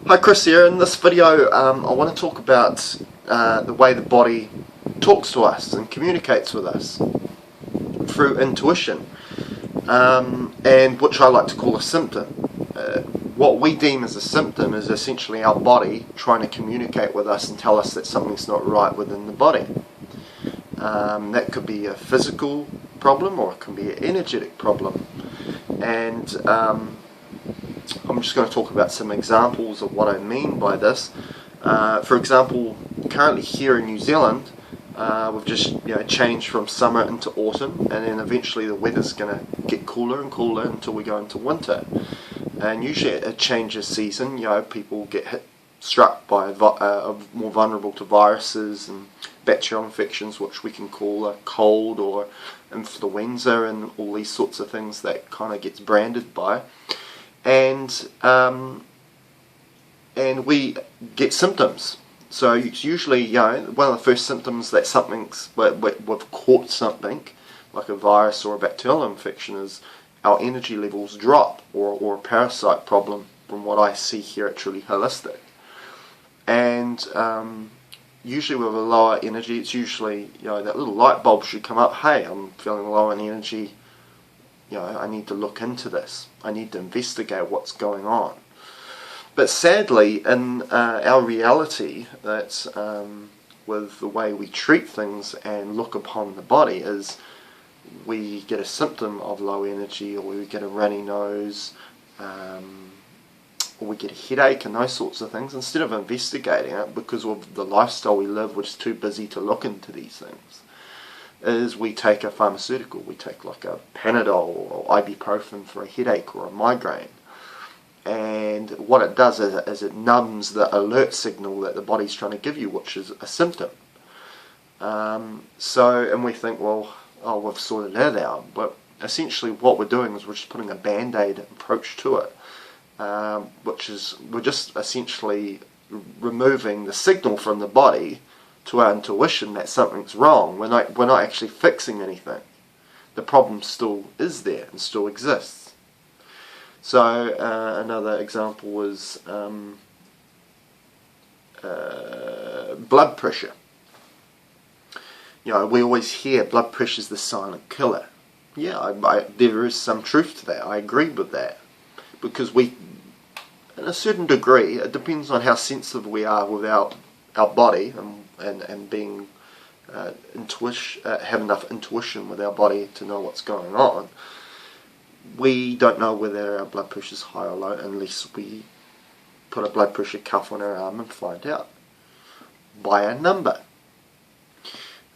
Hi, Chris here. In this video I want to talk about the way the body talks to us and communicates with us through intuition, and which I like to call a symptom. What we deem as a symptom is essentially our body trying to communicate with us and tell us that something's not right within the body. That could be a physical problem or it can be an energetic problem, and I'm just going to talk about some examples of what I mean by this. For example, currently here in New Zealand, we've just changed from summer into autumn, and then eventually the weather's going to get cooler and cooler until we go into winter. And usually at a change of season, people get struck by more vulnerable to viruses and bacterial infections, which we can call a cold or influenza, and all these sorts of things that kind of gets branded by. And we get symptoms. So it's usually, one of the first symptoms that we've caught something, like a virus or a bacterial infection, is our energy levels drop, or a parasite problem, from what I see here at Truly Holistic. And usually with a lower energy, it's usually, that little light bulb should come up. Hey, I'm feeling low in energy. I need to look into this. I need to investigate what's going on. But sadly, in our reality, that's with the way we treat things and look upon the body, is we get a symptom of low energy, or we get a runny nose, or we get a headache and those sorts of things. Instead of investigating it, because of the lifestyle we live, we're just too busy to look into these things, is we take a pharmaceutical. We take like a Panadol or ibuprofen for a headache or a migraine, and what it does is it numbs the alert signal that the body's trying to give you, which is a symptom. And we think, well, we've sorted that out, but essentially what we're doing is we're just putting a band-aid approach to it, which is we're just essentially removing the signal from the body to our intuition that something's wrong. We're not actually fixing anything. The problem still is there and still exists. So another example is blood pressure. We always hear blood pressure is the silent killer. Yeah, there is some truth to that. I agree with that, because we, in a certain degree, it depends on how sensitive we are with our body, and being have enough intuition with our body to know what's going on. We don't know whether our blood pressure is high or low unless we put a blood pressure cuff on our arm and find out by a number.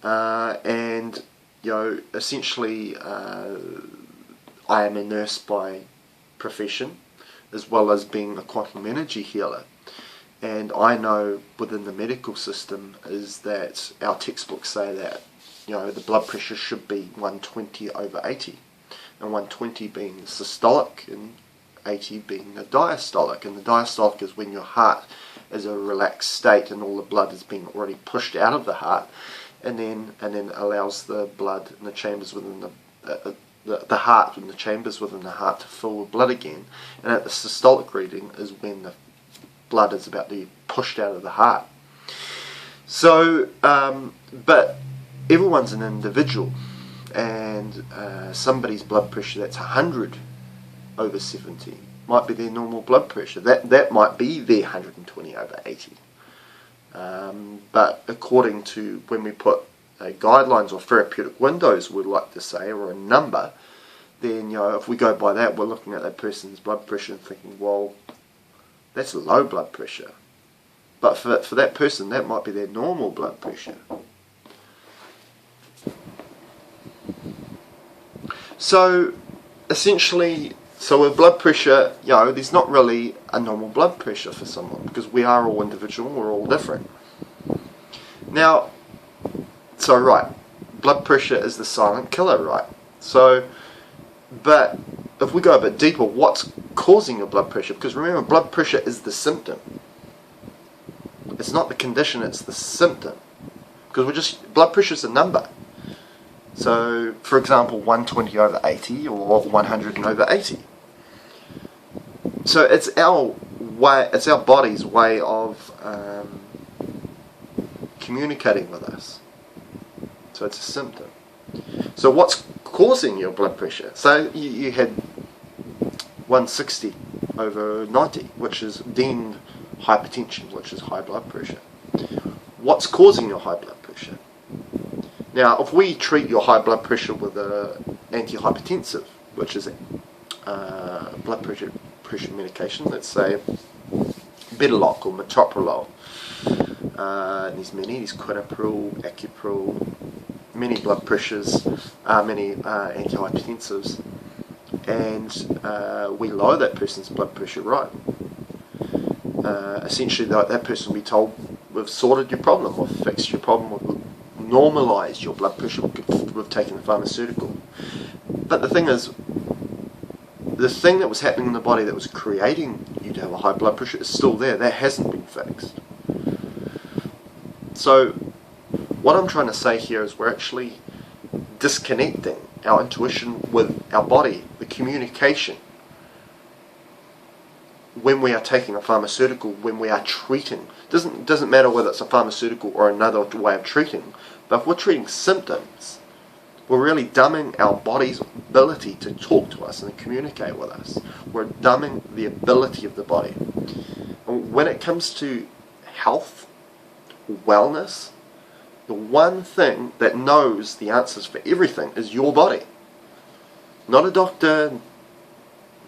And essentially, I am a nurse by profession, as well as being a quantum energy healer. And I know within the medical system is that our textbooks say that the blood pressure should be 120/80, and 120 being the systolic and 80 being the diastolic. And the diastolic is when your heart is a relaxed state and all the blood is being already pushed out of the heart, and then allows the blood in the chambers within the heart and the chambers within the heart to fill with blood again. And at the systolic reading is when the blood is about to be pushed out of the heart. So, but everyone's an individual, and somebody's blood pressure that's 100/70 might be their normal blood pressure. That might be their 120/80. But according to when we put guidelines or therapeutic windows, we'd like to say, or a number, then if we go by that, we're looking at that person's blood pressure and thinking, well, that's low blood pressure. But for that person, that might be their normal blood pressure. So essentially, with blood pressure, there's not really a normal blood pressure for someone, because we are all individual, we're all different. Now, right, blood pressure is the silent killer, right? But if we go a bit deeper, what's causing your blood pressure? Because remember, blood pressure is the symptom. It's not the condition, it's the symptom. Because blood pressure is a number. So, for example, 120/80 or 100/80. So it's our it's our body's way of communicating with us. So it's a symptom. So what's causing your blood pressure? So you had 160 over 90, which is deemed hypertension, which is high blood pressure. What's causing your high blood pressure? Now, if we treat your high blood pressure with an antihypertensive, which is blood pressure medication, let's say Betaloc or metoprolol, there's quinapril, Acupril, many blood pressures, many antihypertensives, and we lower that person's blood pressure, right? Essentially, that person will be told, we've sorted your problem, we've fixed your problem, we've normalised your blood pressure, we've taken the pharmaceutical. But the thing is, the thing that was happening in the body that was creating you to have a high blood pressure is still there. That hasn't been fixed. So what I'm trying to say here is we're actually disconnecting our intuition with our body, the communication. When we are taking a pharmaceutical, when we are treating, doesn't matter whether it's a pharmaceutical or another way of treating, but if we're treating symptoms, we're really dumbing our body's ability to talk to us and communicate with us. We're dumbing the ability of the body. And when it comes to health, wellness, the one thing that knows the answers for everything is your body. Not a doctor,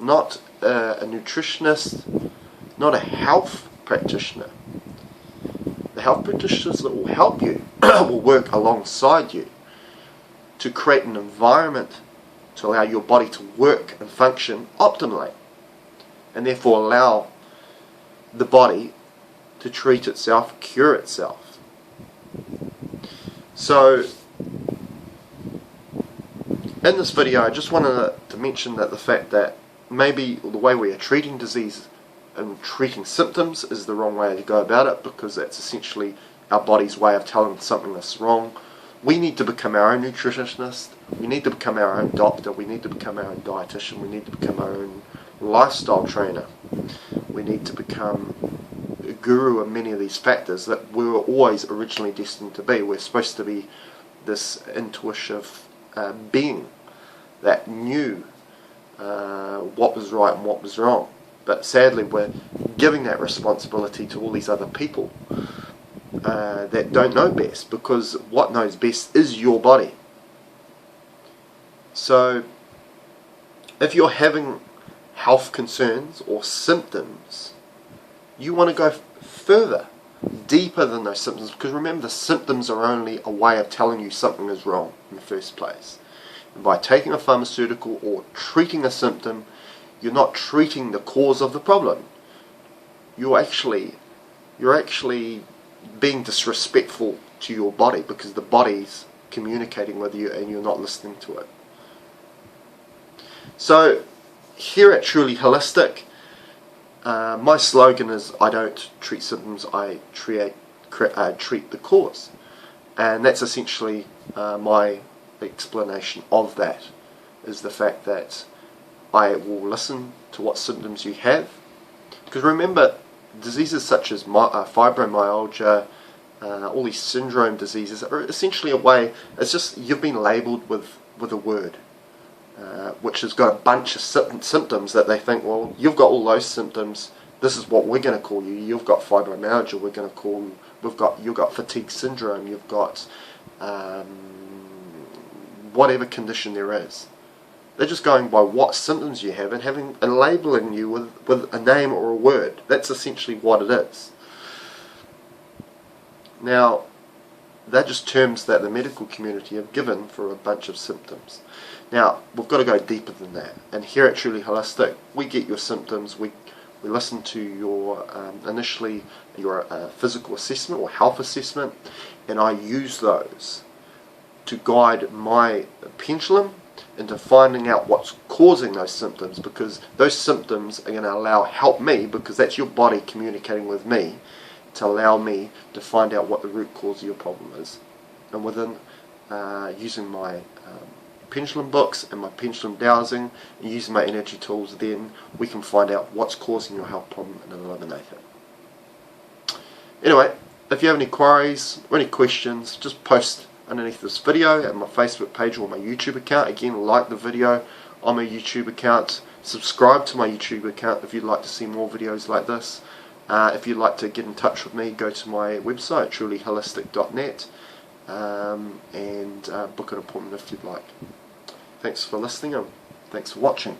not a nutritionist, not a health practitioner. The health practitioners that will help you will work alongside you to create an environment to allow your body to work and function optimally, and therefore allow the body to treat itself, cure itself. So in this video I just wanted to mention that the fact that maybe the way we are treating disease and treating symptoms is the wrong way to go about it, because that's essentially our body's way of telling something that's wrong. We need to become our own nutritionist, we need to become our own doctor, we need to become our own dietitian, we need to become our own lifestyle trainer. We need to become a guru of many of these factors that we were always originally destined to be. We're supposed to be this intuitive being that knew what was right and what was wrong. But sadly we're giving that responsibility to all these other people that don't know best, because what knows best is your body. So if you're having health concerns or symptoms, you want to go further, deeper than those symptoms, because remember, the symptoms are only a way of telling you something is wrong in the first place. And by taking a pharmaceutical or treating a symptom, you're not treating the cause of the problem. You're actually being disrespectful to your body, because the body's communicating with you and you're not listening to it. So here at Truly Holistic, my slogan is, I don't treat symptoms, I treat the cause. And that's essentially my explanation of that, is the fact that I will listen to what symptoms you have. Because remember, diseases such as fibromyalgia, all these syndrome diseases are essentially a way, it's just you've been labelled with a word, which has got a bunch of symptoms that they think, well, you've got all those symptoms, this is what we're going to call you. You've got fibromyalgia, we're going to call you, you've got fatigue syndrome, you've got whatever condition there is. They're just going by what symptoms you have and labelling you with a name or a word. That's essentially what it is. Now, they're just terms that the medical community have given for a bunch of symptoms. Now, we've got to go deeper than that. And here at Truly Holistic, we get your symptoms, we listen to your initially your physical assessment or health assessment, and I use those to guide my pendulum into finding out what's causing those symptoms, because those symptoms are going to help me, because that's your body communicating with me to allow me to find out what the root cause of your problem is. And within using my pendulum books and my pendulum dowsing, and using my energy tools, then we can find out what's causing your health problem and eliminate it. Anyway, if you have any queries or any questions, just post underneath this video at my Facebook page or my YouTube account. Again, like the video on my YouTube account. Subscribe to my YouTube account if you'd like to see more videos like this. If you'd like to get in touch with me, go to my website, trulyholistic.net, and book an appointment if you'd like. Thanks for listening and thanks for watching.